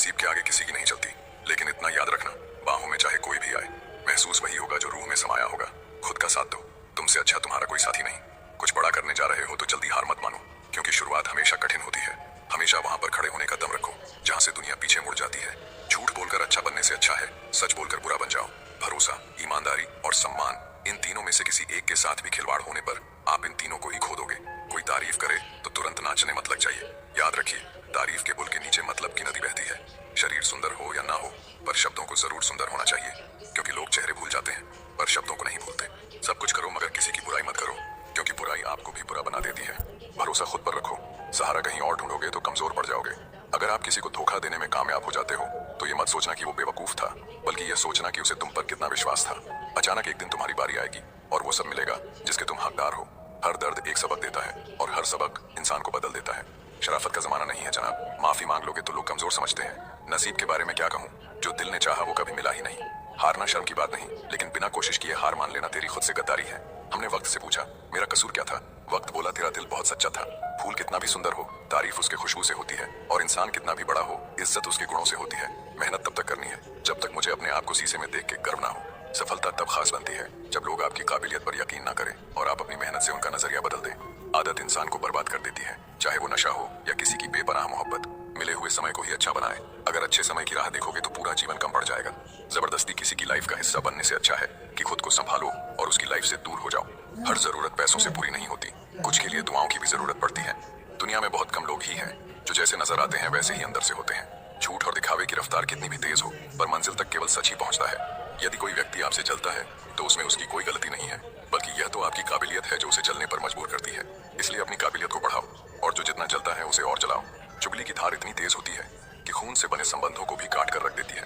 नसीब के आगे किसी की नहीं चलती, लेकिन इतना याद रखना, बाहों में चाहे कोई भी आए, महसूस वही होगा जो रूह में समाया होगा। खुद का साथ दो, तुमसे अच्छा तुम्हारा कोई साथी नहीं। कुछ बड़ा करने जा रहे हो तो जल्दी हार मत मानो, क्योंकि शुरुआत हमेशा कठिन होती है। हमेशा वहां पर खड़े होने का दम रखो जहां से दुनिया पीछे मुड़ जाती है। झूठ बोलकर अच्छा बनने से अच्छा है सच बोलकर बुरा बन जाओ। भरोसा, ईमानदारी और सम्मान, इन तीनों में से किसी एक के साथ भी खिलवाड़ होने पर आप इन तीनों को ही खो दोगे। कोई तारीफ करे तो तुरंत नाचने मत लग जाइए। याद रखिए, तारीफ के बुल के नीचे मतलब की नदी बहती है। शरीर सुंदर हो या ना हो, पर शब्दों को जरूर सुंदर होना चाहिए, क्योंकि लोग चेहरे भूल जाते हैं पर शब्दों को नहीं भूलते। सब कुछ करो मगर किसी की बुराई मत करो, क्योंकि बुराई आपको भी बुरा बना देती है। भरोसा खुद पर रखो, सहारा कहीं और ढूंढोगे तो कमजोर पड़ जाओगे। अगर आप किसी को धोखा देने में कामयाब हो जाते हो तो ये मत सोचना कि वो बेवकूफ था, बल्कि यह सोचना कि उसे तुम पर कितना विश्वास था। अचानक एक दिन तुम्हारी बारी आएगी और वो सब मिलेगा जिसके तुम हकदार हो। हर दर्द एक सबक देता है और हर सबक इंसान को बदल देता है। शराफत का जमाना नहीं है जनाब, माफी मांग लोगे तो लोग कमजोर समझते हैं। नसीब के बारे में क्या कहूँ, जो दिल ने चाहा वो कभी मिला ही नहीं। हारना शर्म की बात नहीं, लेकिन बिना कोशिश किए हार मान लेना तेरी खुद से गद्दारी है। हमने वक्त से पूछा मेरा कसूर क्या था, वक्त बोला तेरा दिल बहुत सच्चा था। फूल कितना भी सुंदर हो, तारीफ उसके खुशबू से होती है, और इंसान कितना भी बड़ा हो, इज्जत उसके गुणों से होती है। मेहनत तब तक करनी है जब तक मुझे अपने आप को शीशे में देख के गर्व ना हो। सफलता तब खास बनती है जब लोग आपकी काबिलियत पर यकीन ना करें और आप अपनी मेहनत से उनका नजरिया बदल दें। आदत इंसान को बर्बाद कर देती है, चाहे वो नशा हो या किसी की बेपनाह मोहब्बत। मिले हुए समय को ही अच्छा बनाए। अगर अच्छे समय की राह देखोगे तो पूरा जीवन कम पड़ जाएगा। जबरदस्ती किसी की लाइफ का हिस्सा बनने से अच्छा है कि खुद को संभालो और उसकी लाइफ से दूर हो जाओ। हर जरूरत पैसों से पूरी नहीं होती, कुछ के लिए दुआओं की भी जरूरत पड़ती है। दुनिया में बहुत कम लोग ही हैं जो जैसे नजर आते हैं वैसे ही अंदर से होते हैं। झूठ और दिखावे की रफ्तार कितनी भी तेज हो, पर मंजिल तक केवल सच ही पहुंचता है। यदि कोई व्यक्ति आपसे जलता है तो उसमें उसकी कोई गलती नहीं है, बल्कि यह तो आपकी काबिलियत है जो उसे जलने पर मजबूर करती है। इसलिए अपनी काबिलियत को बढ़ाओ और जो जितना जलता है उसे और जलाओ। चुगली की धार इतनी तेज होती है कि खून से बने संबंधों को भी काट कर रख देती है।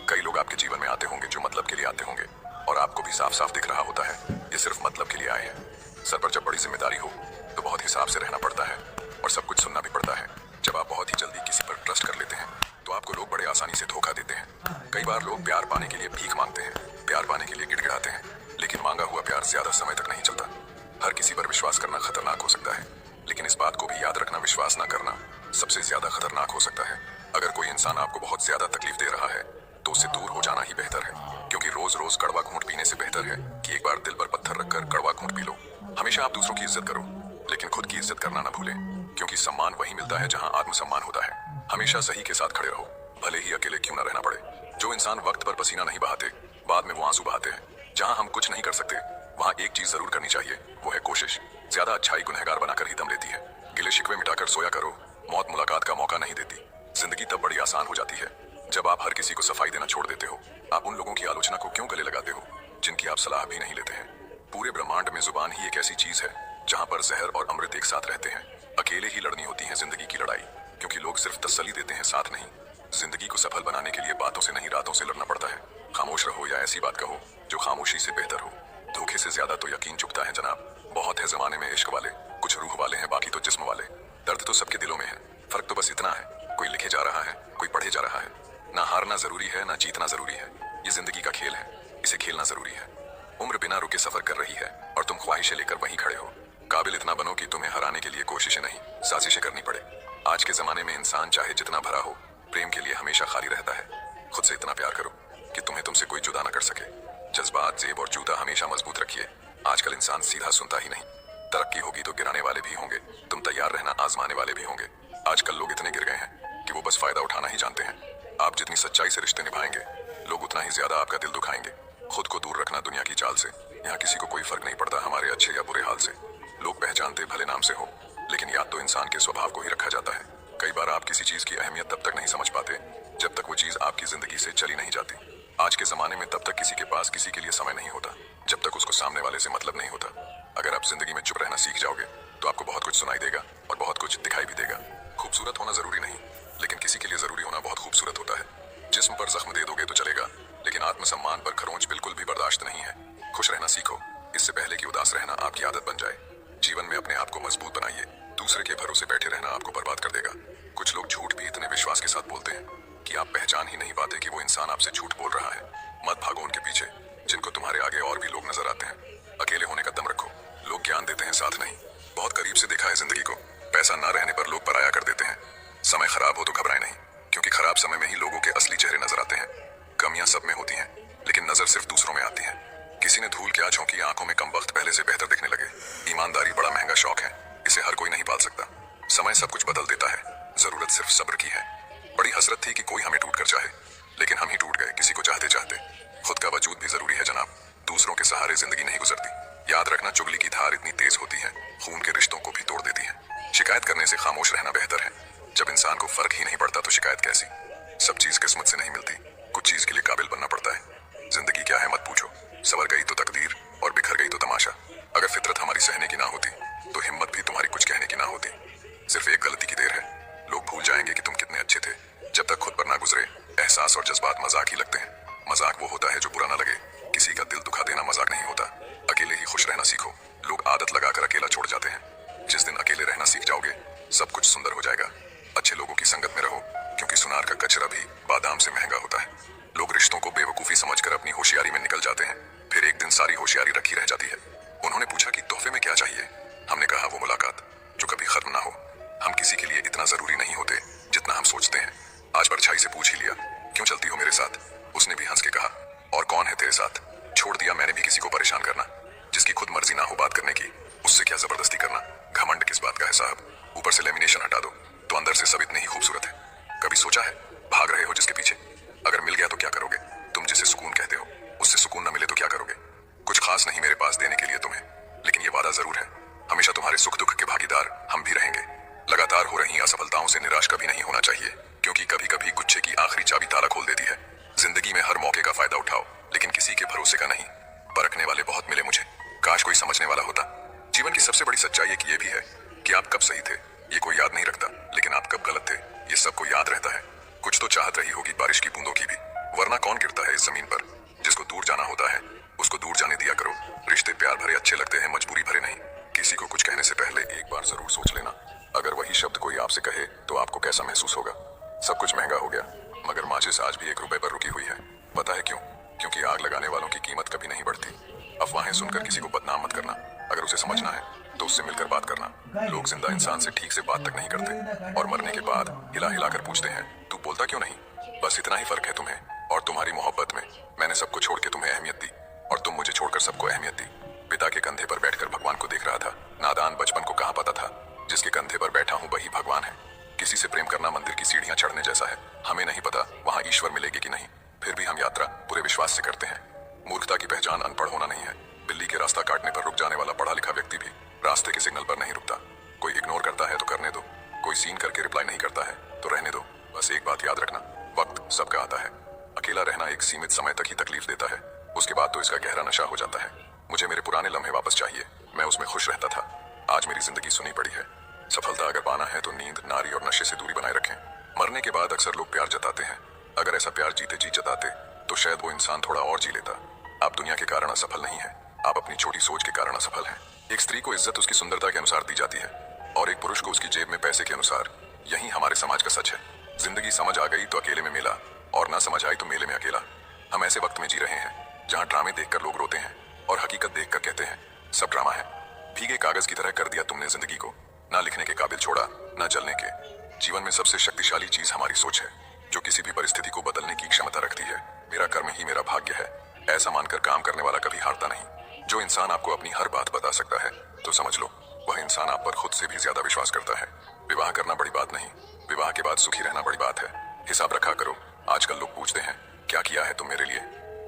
कई लोग आपके जीवन में आते होंगे जो मतलब के लिए आते होंगे, और आपको भी साफ साफ दिख रहा होता है ये सिर्फ मतलब के लिए आए हैं। सर पर जब बड़ी जिम्मेदारी हो तो बहुत हिसाब से रहना पड़ता है और सब कुछ सुनना भी पड़ता है। जब आप बहुत ही जल्दी किसी पर ट्रस्ट कर लेते हैं तो आपको लोग बड़े आसानी से धोखा देते हैं। कई बार लोग प्यार पाने के लिए भीख मांगते हैं, प्यार पाने के लिए गिड़गिड़ाते हैं, लेकिन मांगा हुआ प्यार ज्यादा समय तक नहीं चलता। हर किसी पर विश्वास करना खतरनाक हो सकता है, लेकिन इस बात को भी याद रखना, विश्वास न करना सबसे ज्यादा खतरनाक हो सकता है। अगर कोई इंसान आपको बहुत ज्यादा तकलीफ दे रहा है तो उससे दूर हो जाना ही बेहतर है, क्योंकि रोज रोज कड़वा घूंट पीने से बेहतर है कि एक बार दिल पर पत्थर रखकर कड़वा घूंट पी लो। हमेशा आप दूसरों की इज्जत करो, लेकिन खुद की इज्जत करना ना भूलें, क्योंकि सम्मान वही मिलता है जहां आत्मसम्मान होता है। हमेशा सही के साथ खड़े रहो, भले ही अकेले क्यों ना रहना पड़े। जो इंसान वक्त पर पसीना नहीं बहाते, बाद में वो आंसू बहाते हैं। जहां हम कुछ नहीं कर सकते वहां एक चीज जरूर करनी चाहिए, वो है कोशिश। ज्यादा अच्छाई गुनहगार बनाकर ही दम लेती है। गिले शिकवे मिटाकर सोया करो, मौत मुलाकात का मौका नहीं देती। जिंदगी तब बड़ी आसान हो जाती है जब आप हर किसी को सफाई देना छोड़ देते हो। आप उन लोगों की आलोचना को क्यों गले लगाते हो जिनकी आप सलाह भी नहीं लेते हैं। पूरे ब्रह्मांड में जुबान ही एक ऐसी चीज है जहां पर जहर और अमृत एक साथ रहते हैं। अकेले ही लड़नी होती है जिंदगी की लड़ाई, क्योंकि लोग सिर्फ तसल्ली देते हैं, साथ नहीं। जिंदगी को सफल बनाने के लिए बातों से नहीं रातों से लड़ना पड़ता है। खामोश रहो या ऐसी बात कहो जो खामोशी से बेहतर हो। धोखे से ज्यादा तो यकीन चुकता है जनाब। बहुत है जमाने में इश्क वाले, कुछ रूह वाले हैं, बाकी तो जिस्म वाले। दर्द तो सबके दिलों में है, फर्क तो बस इतना है कोई लिखे जा रहा है, कोई पढ़े जा रहा है। ना हारना जरूरी है ना जीतना जरूरी है, ये जिंदगी का खेल है, इसे खेलना जरूरी है। उम्र बिना रुके सफर कर रही है और तुम ख्वाहिशें लेकर वहीं खड़े हो। काबिल इतना बनो कि तुम्हें हराने के लिए कोशिशें नहीं साजिशें करनी पड़े। आज के जमाने में इंसान चाहे जितना भरा हो, प्रेम के लिए हमेशा खाली रहता है। खुद से इतना प्यार करो कि तुम्हें तुमसे कोई जुदा ना कर सके। जज्बात, जेब और जूता हमेशा मजबूत रखिए। आजकल इंसान सीधा सुनता ही नहीं। तरक्की होगी तो गिराने वाले भी होंगे, तुम तैयार रहना, आजमाने वाले भी होंगे। आजकल लोग इतने गिर गए हैं कि वो बस फायदा उठाना ही जानते हैं। आप जितनी सच्चाई से रिश्ते निभाएंगे, लोग उतना ही ज्यादा आपका दिल दुखाएंगे। खुद को दूर रखना दुनिया की चाल से। यहाँ किसी को कोई फर्क नहीं पड़ता हमारे अच्छे या बुरे हाल से। लोग पहचानते भले नाम से हो, लेकिन याद तो इंसान के स्वभाव को ही रखा जाता है। कई बार आप किसी चीज की अहमियत तब तक नहीं समझ पाते जब तक वो चीज आपकी जिंदगी से चली नहीं जाती। आज के जमाने में तब तक किसी के पास किसी के लिए समय नहीं होता जब तक उसको सामने वाले से मतलब नहीं होता। अगर आप जिंदगी में चुप रहना सीख जाओगे तो आपको बहुत कुछ सुनाई देगा और बहुत कुछ दिखाई भी देगा। खूबसूरत होना जरूरी नहीं, लेकिन किसी के लिए जरूरी होना बहुत खूबसूरत होता है। जिस्म पर जख्म दे दोगे तो चलेगा, लेकिन आत्मसम्मान पर खरोंच बिल्कुल भी बर्दाश्त नहीं है। खुश रहना सीखो, इससे पहले कि उदास रहना आपकी आदत बन जाए। जीवन में अपने आप को मजबूत बनाइए, दूसरे के भरोसे बैठे रहना आपको बर्बाद कर देगा। कुछ लोग झूठ भी इतने विश्वास के साथ बोलते हैं कि आप पहचान ही नहीं पाते कि वो इंसान आपसे झूठ बोल रहा है। मत भागो उनके पीछे जिनको तुम्हारे आगे और भी लोग नजर आते हैं। अकेले होने का दम रखो, लोग ज्ञान देते हैं, साथ नहीं। बहुत करीब से देखा है जिंदगी को, पैसा ना रहने पर लोग पराया कर देते हैं। समय खराब हो तो घबराए नहीं, क्योंकि खराब समय में ही लोगों के असली चेहरे नजर आते हैं। कमियां सब में होती हैं, लेकिन नजर सिर्फ दूसरों में आती है। किसी ने धूल क्या झोंकी, आंखों में कम वक्त पहले से बेहतर दिखने लगे। ईमानदारी बड़ा महंगा शौक है, इसे हर कोई नहीं पाल सकता। समय सब कुछ बदल देता है, जरूरत सिर्फ सब्र की है। बड़ी हसरत थी कि कोई हमें टूट कर चाहे, लेकिन हम ही टूट गए किसी को चाहते चाहते। खुद का वजूद भी जरूरी है जनाब, दूसरों के सहारे जिंदगी नहीं गुजरती। याद रखना, चुगली की धार इतनी तेज होती है, खून के रिश्तों को भी तोड़ देती है। शिकायत करने से खामोश रहना बेहतर है। जब इंसान को फर्क ही नहीं पड़ता तो शिकायत कैसी। सब चीज किस्मत से नहीं मिलती, कुछ चीज के लिए काबिल बनना पड़ता है। जिंदगी क्या है मत पूछो, सवर गई तो तकदीर और बिखर गई तो तमाशा। अगर फितरत हमारी सहने की ना होती तो हिम्मत भी तुम्हारी कुछ कहने की ना होती। सिर्फ एक गलती की देर है, लोग भूल जाएंगे कि तुम कितने अच्छे थे। जब तक खुद पर ना गुजरे, एहसास और जज्बात मजाक ही लगते हैं। मजाक वो होता है जो बुरा ना लगे, किसी का दिल दुखा देना मजाक नहीं होता। अकेले ही खुश रहना सीखो। लोग आदत लगाकर अकेला छोड़ जाते हैं, जिस दिन अकेले रहना सीख जाओगे सब कुछ सुंदर हो जाएगा। अच्छे लोगों की संगत में रहो, क्योंकि सुनार का कचरा भी बादाम से महंगा होता है। लोग रिश्तों को बेवकूफी समझकर अपनी होशियारी में निकल जाते हैं, फिर एक दिन सारी होशियारी रखी रह जाती है। उन्होंने पूछा कि तोहफे में क्या चाहिए, हमने कहा वो मुलाकात जो कभी खत्म ना हो। हम किसी के लिए इतना जरूरी नहीं होते जितना हम सोचते हैं। आज परछाई से पूछ ही लिया, क्यों चलती हो मेरे साथ? उसने भी हंस के कहा, और कौन है तेरे साथ? छोड़ दिया मैंने भी किसी को परेशान करना। जिसकी खुद मर्जी ना हो बात करने की, उससे क्या जबरदस्ती करना। घमंड किस बात का है साहब? ऊपर से लेमिनेशन हटा दो तो अंदर से सब इतने ही खूबसूरत है। कभी सोचा है भाग रहे हो जिसके पीछे, अगर मिल गया तो क्या करोगे? तुम जिसे सुकून कहते हो, उससे सुकून न मिले तो क्या करोगे? कुछ खास नहीं मेरे पास देने के लिए तुम्हें, लेकिन ये वादा जरूर है, हमेशा तुम्हारे सुख दुख के भागीदार हम भी रहेंगे। लगातार हो रही असफलताओं से निराश कभी नहीं होना चाहिए, क्योंकि कभी कभी गुच्छे की आखिरी चाबी ताला खोल देती है। जिंदगी में हर मौके का फायदा उठाओ, लेकिन किसी के भरोसे का नहीं। परखने वाले बहुत मिले मुझे, काश कोई समझने वाला होता। जीवन की सबसे बड़ी सच्चाई एक ये भी है कि आप कब सही थे ये कोई याद नहीं रखता, लेकिन आप कब गलत थे ये सबको याद रहता है। कुछ तो चाहत रही होगी बारिश की बूंदों की भी, वरना कौन गिरता है इस जमीन पर। जिसको दूर जाना होता है उसको दूर जाने दिया करो। रिश्ते प्यार भरे अच्छे लगते हैं, मजबूरी भरे नहीं। किसी को कुछ कहने से पहले एक बार जरूर सोच लेना, अगर वही शब्द कोई आपसे कहे तो आपको कैसा महसूस होगा। सब कुछ महंगा हो गया, मगर माचिस आज भी 1 रुपए पर रुकी हुई है। पता है क्यों? क्योंकि आग लगाने वालों की कीमत कभी नहीं बढ़ती। अफवाहें सुनकर किसी को बदनाम मत करना, अगर उसे समझना है तो उससे मिलकर बात करना। लोग जिंदा इंसान से ठीक से बात तक नहीं करते, और मरने के बाद हिला हिला कर पूछते हैं तू बोलता क्यों नहीं। बस इतना ही फर्क है तुम्हें और तुम्हारी मोहब्बत में। मैंने सबको छोड़ के तुम्हें अहमियत दी, और तुम मुझे छोड़कर सबको अहमियत दी। पिता के कंधे पर बैठकर भगवान को देख रहा था, नादान बचपन को कहाँ पता था जिसके कंधे पर बैठा हूँ वही भगवान है। किसी से प्रेम करना मंदिर की सीढ़ियां चढ़ने जैसा है, हमें नहीं पता वहाँ ईश्वर मिलेगी कि नहीं, फिर भी हम यात्रा पूरे विश्वास से करते हैं। मूर्खता की पहचान अनपढ़ होना नहीं है। बिल्ली के रास्ता काटने पर रुक जाने वाला पढ़ा लिखा व्यक्ति भी रास्ते के सिग्नल पर नहीं रुकता। कोई इग्नोर करता है तो करने दो, कोई सीन करके रिप्लाई नहीं करता है तो रहने दो। बस एक बात याद रखना, वक्त सबका आता है। अकेला रहना एक सीमित समय तक ही तकलीफ देता है, उसके बाद तो इसका गहरा नशा हो जाता है। मुझे मेरे पुराने लम्हे वापस चाहिए, मैं उसमें खुश रहता था। आज मेरी जिंदगी सुनी पड़ी है। सफलता अगर पाना है तो नींद, नारी और नशे से दूरी बनाए रखें। मरने के बाद अक्सर लोग प्यार जताते हैं, अगर ऐसा प्यार जीते जी जताते तो शायद वो इंसान थोड़ा और जी लेता। आप दुनिया के कारण असफल नहीं है, आप अपनी छोटी सोच के कारण असफल हैं। एक स्त्री को इज्जत उसकी सुंदरता के अनुसार दी जाती है, और एक पुरुष को उसकी जेब में पैसे के अनुसार। यही हमारे समाज का सच है। जिंदगी समझ आ गई तो अकेले में मेला, और ना समझ आई तो मेले में अकेला। हम ऐसे वक्त में जी रहे हैं जहाँ ड्रामे देखकर लोग रोते हैं और हकीकत देखकर कहते हैं सब ड्रामा है। भीगे कागज की तरह कर दिया तुमने जिंदगी को, ना लिखने के काबिल छोड़ा ना जलने के। जीवन में सबसे शक्तिशाली चीज हमारी सोच है, जो किसी भी परिस्थिति को बदलने की क्षमता रखती है। मेरा कर्म ही मेरा भाग्य है, ऐसा मानकर काम करने वाला कभी हारता नहीं। जो इंसान आपको अपनी हर बात बता सकता है तो समझ लो वह इंसान आप पर खुद से भी ज्यादा विश्वास करता है। विवाह करना बड़ी बात नहीं, विवाह के बाद सुखी रहना बड़ी बात है। हिसाब रखा करो। आजकल लोग पूछते हैं क्या किया है तुम मेरे लिए।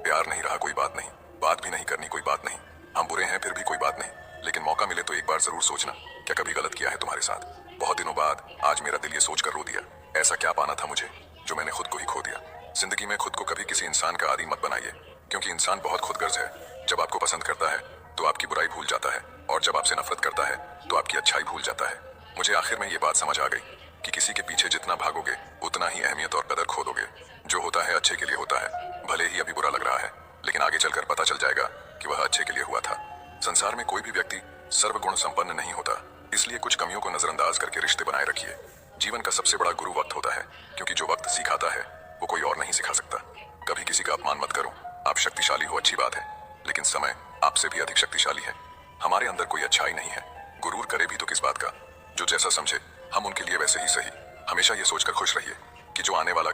प्यार नहीं रहा कोई बात नहीं, बात भी नहीं करनी कोई बात नहीं। हम बुरे हैं फिर भी कोई बात नहीं, लेकिन मौका मिले तो एक बार जरूर सोचना क्या कभी गलत किया है तुम्हारे साथ। बहुत दिनों बाद आज मेरा दिल ये सोचकर रो दिया, ऐसा क्या पाना था मुझे जो मैंने खुद को ही खो दिया। जिंदगी में खुद को कभी किसी इंसान का आदी मत बनाइए, क्योंकि इंसान बहुत खुदगर्ज है। जब आपको पसंद करता है तो आपकी बुराई भूल जाता है, और जब आपसे नफरत करता है तो आपकी अच्छाई भूल जाता है। मुझे आखिर में ये बात समझ आ गई कि किसी के पीछे जितना भागोगे उतना ही अहमियत और कदर खो दोगे। जो होता है अच्छे के लिए होता है, भले ही अभी बुरा लग रहा है, लेकिन आगे चलकर पता चल जाएगा कि वह अच्छे के लिए हुआ था। संसार में कोई भी व्यक्ति सर्वगुण संपन्न नहीं होता, इसलिए कुछ कमियों को नजरअंदाज करके रिश्ते बनाए रखिए। जीवन का सबसे बड़ा गुरु वक्त होता है, क्योंकि जो वक्त सिखाता है वो कोई और नहीं सिखा सकता। कभी किसी का अपमान मत करो। आप शक्तिशाली हो अच्छी बात है, लेकिन समय आपसे भी अधिक शक्तिशाली है। हमारे अंदर कोई अच्छाई नहीं है, गुरूर करे भी तो किस बात का। जो जैसा समझे हम उनके लिए वैसे ही सही। हमेशा ये सोचकर खुश रहिए कि जो आने वाला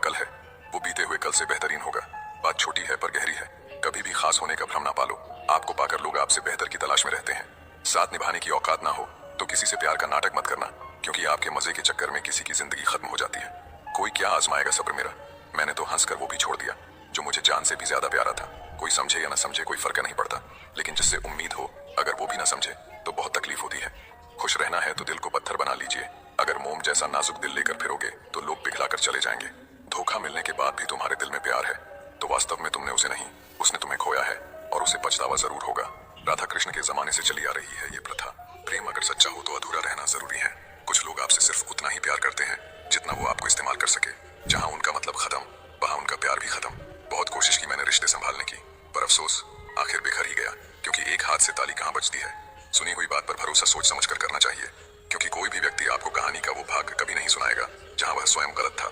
से बेहतरीन होगा। बात छोटी है पर गहरी है। कभी भी खास होने का भ्रम ना पालो। आपको पाकर लोग आपसे बेहतर की तलाश में रहते हैं। साथ निभाने की औकात ना हो तो किसी से प्यार का नाटक मत करना, क्योंकि आपके मजे के चक्कर में किसी की जिंदगी खत्म हो जाती है। कोई क्या आजमाएगा सब्र मेरा। मैंने तो हंसकर वो भी छोड़ दिया जो मुझे जान से भी ज्यादा प्यारा था। कोई समझे या ना समझे कोई फर्क नहीं पड़ता, लेकिन जिससे उम्मीद हो अगर वो भी ना समझे तो बहुत तकलीफ होती है। खुश रहना है तो दिल को पत्थर बना लीजिए। अगर मोम जैसा नाजुक दिल लेकर फिरोगे तो लोग पिघला कर चले जाएंगे। धोखा मिलने के बाद भी तुम्हारे दिल में प्यार है तो वास्तव में तुमने उसे नहीं, उसने तुम्हें खोया है, और उसे पछतावा जरूर होगा। राधा कृष्ण के जमाने से चली आ रही है ये प्रथा। प्रेम अगर सच्चा हो तो अधूरा रहना जरूरी है। कुछ लोग आपसे सिर्फ उतना ही प्यार करते हैं जितना वो आपको इस्तेमाल कर सके। जहां उनका मतलब खत्म वहां उनका प्यार भी खत्म। बहुत कोशिश की मैंने रिश्ते संभालने की, पर अफसोस आखिर बिखर ही गया, क्योंकि एक हाथ से ताली कहां बजती है। सुनी हुई बात पर भरोसा सोच समझ कर करना चाहिए, क्योंकि कोई भी व्यक्ति आपको कहानी का वो भाग कभी नहीं सुनाएगा जहां वह स्वयं गलत था।